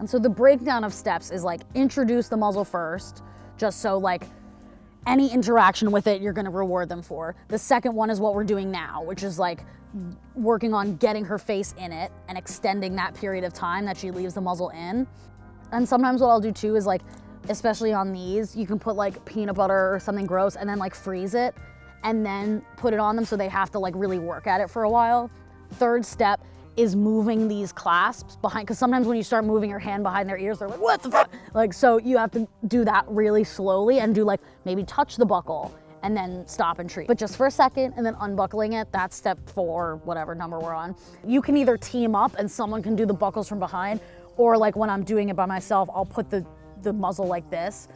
And so the breakdown of steps is like introduce the muzzle first, just so like any interaction with it, you're gonna reward them for. The second one is what we're doing now, which is like working on getting her face in it and extending that period of time that she leaves the muzzle in. And sometimes what I'll do too is like, especially on these, you can put like peanut butter or something gross and then like freeze it and then put it on them so they have to like really work at it for a while. Third step is moving these clasps behind, because sometimes when you start moving your hand behind their ears, they're like, what the fuck? Like, so you have to do that really slowly and do like, maybe touch the buckle and then stop and treat. But just for a second and then unbuckling it, that's step 4, whatever number we're on. You can either team up and someone can do the buckles from behind, or like when I'm doing it by myself, I'll put the muzzle like this.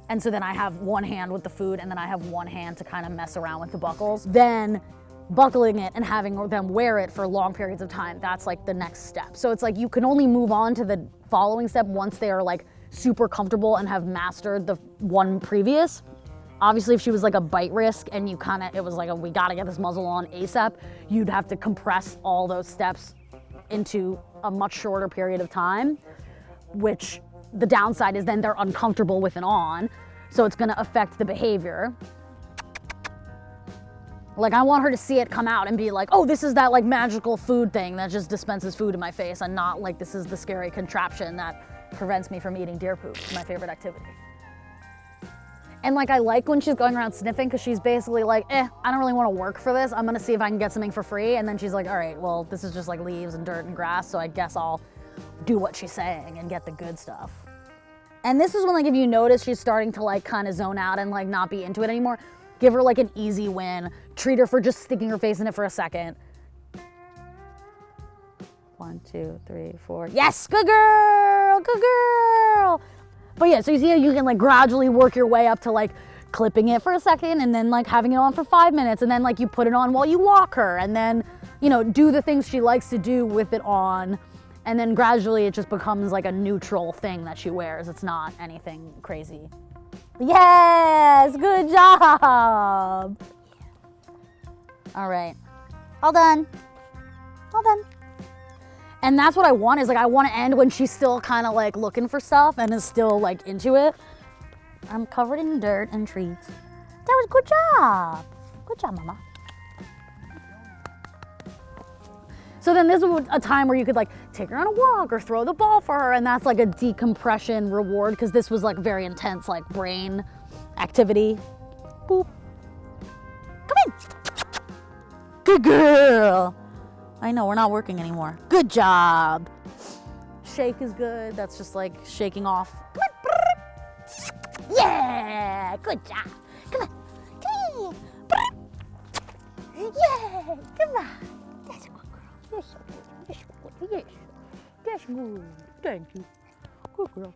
And so then I have one hand with the food and then I have one hand to kind of mess around with the buckles. Then buckling it and having them wear it for long periods of time, that's like the next step. So it's like you can only move on to the following step once they are like super comfortable and have mastered the one previous. Obviously, if she was like a bite risk and you kind of, it was like we gotta get this muzzle on ASAP, you'd have to compress all those steps into a much shorter period of time, which the downside is then they're uncomfortable with it on, so it's gonna affect the behavior. Like I want her to see it come out and be like, oh, this is that like magical food thing that just dispenses food in my face, and not like this is the scary contraption that prevents me from eating deer poop, my favorite activity. And like I like when she's going around sniffing, because she's basically like, I don't really want to work for this. I'm gonna see if I can get something for free. And then she's like, all right, well, this is just like leaves and dirt and grass, so I guess I'll do what she's saying and get the good stuff. And this is when, like, if you notice she's starting to like kind of zone out and like not be into it anymore, give her like an easy win. Treat her for just sticking her face in it for a second. 1, 2, 3, 4. Yes, good girl, good girl. But yeah, so you see how you can like gradually work your way up to like clipping it for a second and then like having it on for 5 minutes, and then like you put it on while you walk her, and then, you know, do the things she likes to do with it on. And then gradually it just becomes like a neutral thing that she wears. It's not anything crazy. Yes, good job. All right, all done, all done. And that's what I want, is like, I want to end when she's still kind of like looking for stuff and is still like into it. I'm covered in dirt and treats. That was good job. Good job, mama. So then this was a time where you could like take her on a walk or throw the ball for her, and that's like a decompression reward, because this was like very intense, like brain activity. Boop. Come in. Good girl. I know, we're not working anymore. Good job. Shake is good. That's just like shaking off. Come on. Yeah, good job. Come on. Come here. Yeah, come on. That's a good girl. You're so good. You're so good. Yes. That's good. Thank you. Good girl.